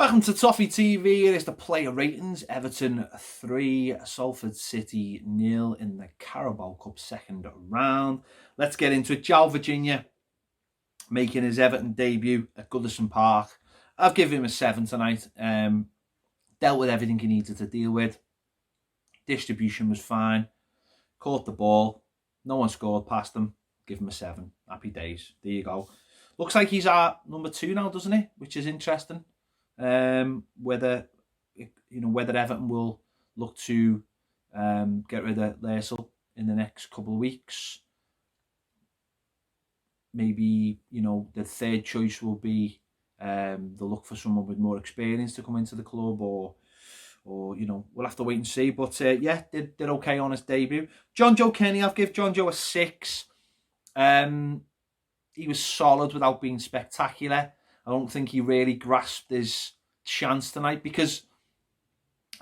Welcome to Toffee TV. It is the player ratings. Everton 3, Salford City 0 in the Carabao Cup second round. Let's get into it. João Virginia making his Everton debut at Goodison Park. I've given him a 7 tonight. Dealt with everything he needed to deal with. Distribution was fine. Caught the ball. No one scored past him. Give him a 7. Happy days. There you go. Looks like he's our number 2 now, doesn't he? Which is interesting. Whether Everton will look to get rid of Larsell in the next couple of weeks. Maybe the third choice will be they'll look for someone with more experience to come into the club, or we'll have to wait and see. But did okay on his debut. John Joe Kenny, I've given John Joe a 6. He was solid without being spectacular. I don't think he really grasped his chance tonight, because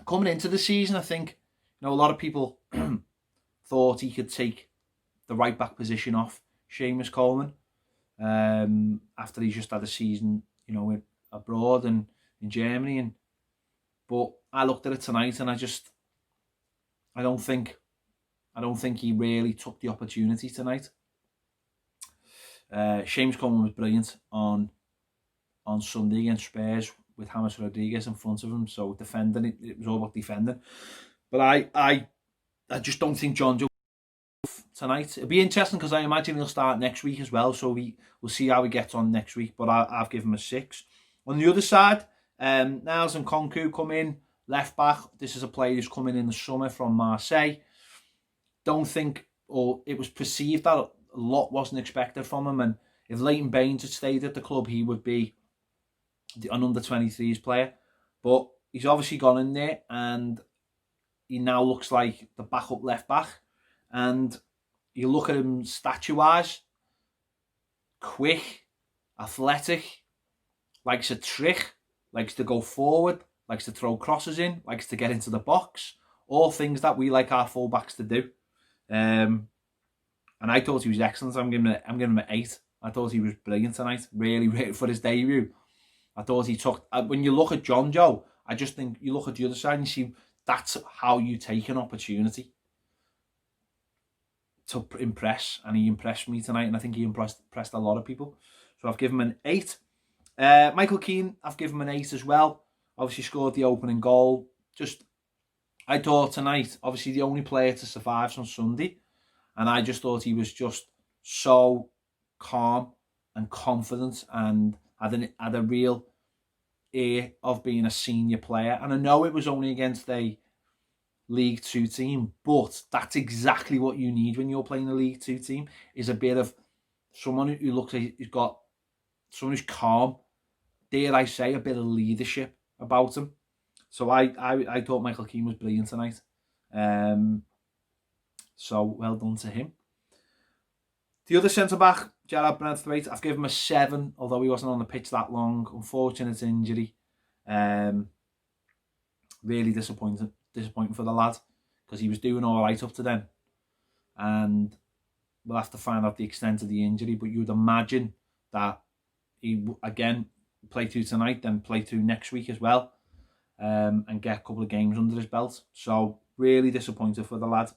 coming into the season, I think a lot of people thought he could take the right back position off Seamus Coleman after he's just had a season, abroad and in Germany. But I looked at it tonight and I don't think he really took the opportunity tonight. Seamus Coleman was brilliant on Sunday against Spurs with James Rodriguez in front of him. So defending, it was all about defending. But I just don't think John Joe tonight. It'll be interesting because I imagine he'll start next week as well. So we'll see how he gets on next week. But I've given him a 6. On the other side, Niles and Nkunku come in, left back. This is a player who's coming in the summer from Marseille. Don't think, or it was perceived that a lot wasn't expected from him. And if Leighton Baines had stayed at the club, he would be an under-23s player. But he's obviously gone in there and he now looks like the backup left back. And you look at him stature-wise, quick, athletic, likes a trick, likes to go forward, likes to throw crosses in, likes to get into the box. All things that we like our full-backs to do. And I thought he was excellent. I'm giving him an 8. I thought he was brilliant tonight. Really, for his debut. I thought he took... When you look at John Joe, I just think you look at the other side and you see that's how you take an opportunity to impress. And he impressed me tonight, and I think he impressed a lot of people. So I've given him an 8. Michael Keane, I've given him an 8 as well. Obviously scored the opening goal. I thought tonight, obviously the only player to survive on Sunday, and I just thought he was just so calm and confident and had a real air of being a senior player. And I know it was only against a League 2 team, but that's exactly what you need when you're playing a League 2 team, is a bit of someone who looks like he's got someone who's calm, dare I say, a bit of leadership about him. So I thought Michael Keane was brilliant tonight. So well done to him. The other centre-back, Gerard Brentthwaite, I've given him a 7, although he wasn't on the pitch that long. Unfortunate injury. Really disappointing for the lad, because he was doing all right up to then. And we'll have to find out the extent of the injury, but you would imagine that he, again, play 2 tonight, then play 2 next week as well, and get a couple of games under his belt. So really disappointed for the lad.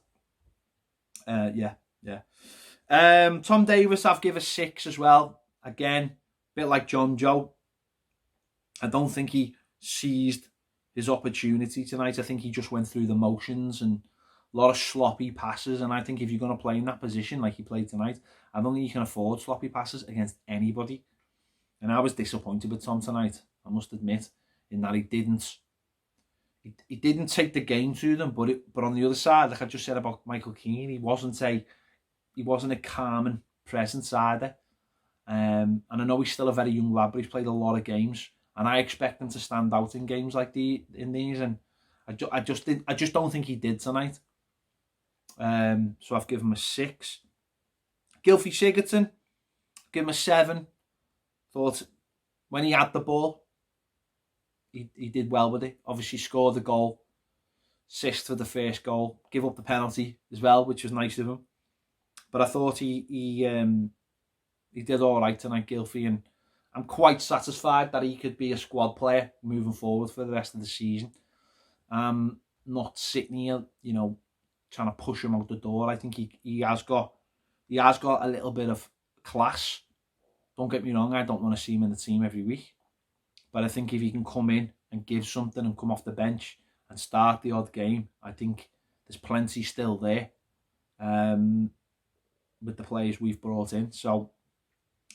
Tom Davies, I've given a 6 as well. Again, a bit like John Joe. I don't think he seized his opportunity tonight. I think he just went through the motions and a lot of sloppy passes. And I think if you're going to play in that position like he played tonight, I don't think you can afford sloppy passes against anybody. And I was disappointed with Tom tonight, I must admit, in that he didn't take the game to them. But on the other side, like I just said about Michael Keane, he wasn't a calming presence either. And I know he's still a very young lad, but he's played a lot of games, and I expect him to stand out in games like these. And I just don't think he did tonight. So I've given him a 6. Gylfi Shigerton, give him a 7. Thought when he had the ball, he did well with it. Obviously scored the goal, assist for the first goal, give up the penalty as well, which was nice of him. But I thought he did all right tonight, Gylfi, and I'm quite satisfied that he could be a squad player moving forward for the rest of the season. Not sitting here, trying to push him out the door. I think he has got a little bit of class. Don't get me wrong, I don't want to see him in the team every week. But I think if he can come in and give something and come off the bench and start the odd game, I think there's plenty still there with the players we've brought in. So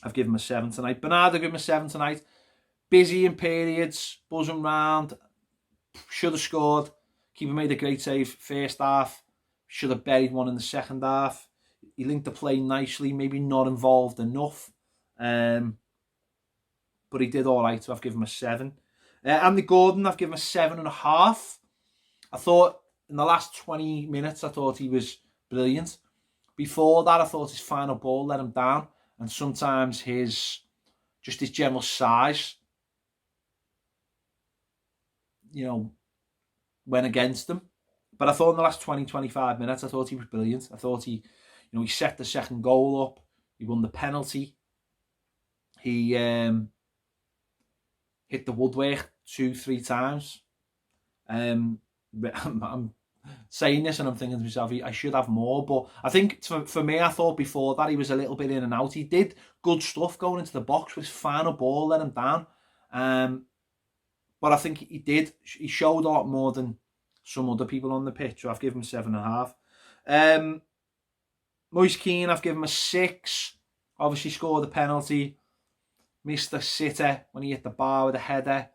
I've given him a 7 tonight. Bernardo, give him a 7 tonight. Busy in periods, buzzing round. Should have scored. Keeper made a great save first half. Should have buried one in the second half. He linked the play nicely, maybe not involved enough. But he did all right, so I've given him a 7. Andy Gordon, I've given him a 7.5. I thought in the last 20 minutes, I thought he was brilliant. Before that, I thought his final ball let him down. And sometimes his general size, went against him. But I thought in the last 20, 25 minutes, I thought he was brilliant. I thought he set the second goal up. He won the penalty. He hit the woodwork 2-3 times. I'm saying this and I'm thinking to myself, I should have more. But I think for me, I thought before that he was a little bit in and out. He did good stuff going into the box, with his final ball let him down. But I think he showed a lot more than some other people on the pitch. So I've given him 7.5. Moise Keane, I've given him a 6. Obviously scored the penalty. Missed the sitter when he hit the bar with a header.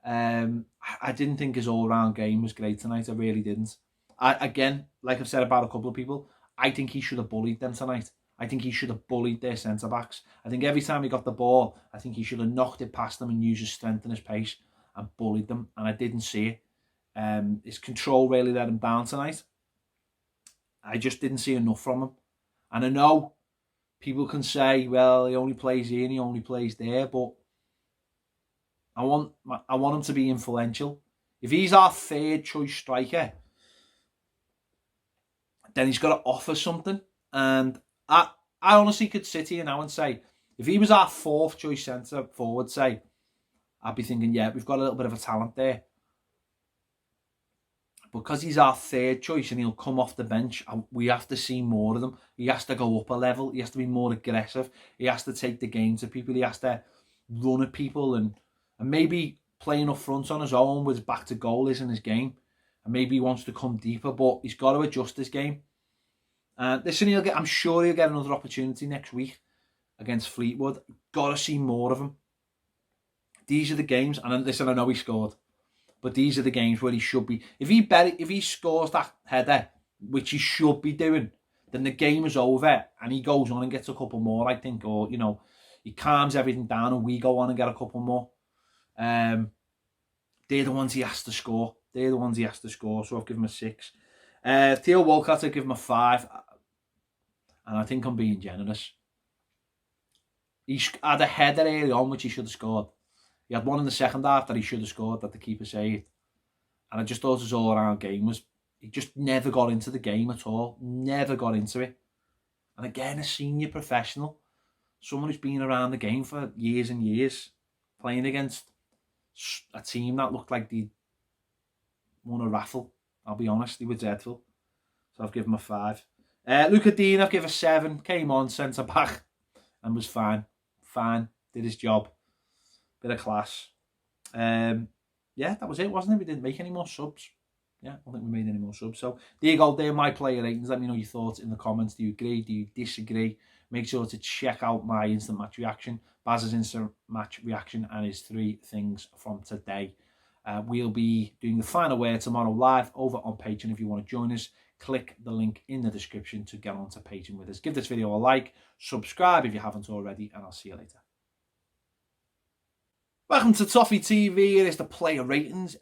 I didn't think his all-round game was great tonight. I really didn't. Again, like I've said about a couple of people, I think he should have bullied them tonight. I think he should have bullied their centre-backs. I think every time he got the ball, I think he should have knocked it past them and used his strength and his pace and bullied them. And I didn't see it. His control really let him down tonight. I just didn't see enough from him. And I know people can say, well, he only plays here and he only plays there, but I want him to be influential. If he's our third choice striker, then he's got to offer something. And I honestly could sit here now and say, if he was our fourth choice centre forward, say, I'd be thinking, yeah, we've got a little bit of a talent there. Because he's our third choice and he'll come off the bench, we have to see more of them. He has to go up a level. He has to be more aggressive. He has to take the game to people. He has to run at people and maybe playing up front on his own with his back to goal isn't his game. And maybe he wants to come deeper, but he's got to adjust his game. Listen, I'm sure he'll get another opportunity next week against Fleetwood. Got to see more of him. These are the games, and listen, I know he scored, but these are the games where he should be. If he scores that header, which he should be doing, then the game is over and he goes on and gets a couple more, I think, or he calms everything down and we go on and get a couple more. They're the ones he has to score. So I've given him a 6. Theo Walcott, I've given him a 5. And I think I'm being generous. He had a header early on which he should have scored. He had one in the second half that he should have scored that the keeper saved. And I just thought his all-around game he just never got into the game at all. Never got into it. And again, a senior professional, someone who's been around the game for years and years, playing against a team that looked like they won a raffle. I'll be honest, they were dreadful. So I've given him a 5. Luca Dean, I've given a 7. Came on, centre back, and was fine. Did his job. Bit of class. Yeah, that was it, wasn't it? We didn't make any more subs. Yeah, I don't think we made any more subs. So there you go. They're my player ratings. Let me know your thoughts in the comments. Do you agree? Do you disagree? Make sure to check out my instant match reaction, Baz's instant match reaction, and his 3 things from today. We'll be doing the final word tomorrow live over on Patreon. If you want to join us, click the link in the description to get onto Patreon with us. Give this video a like, subscribe if you haven't already, and I'll see you later. Welcome to Toffee TV. It is the player ratings.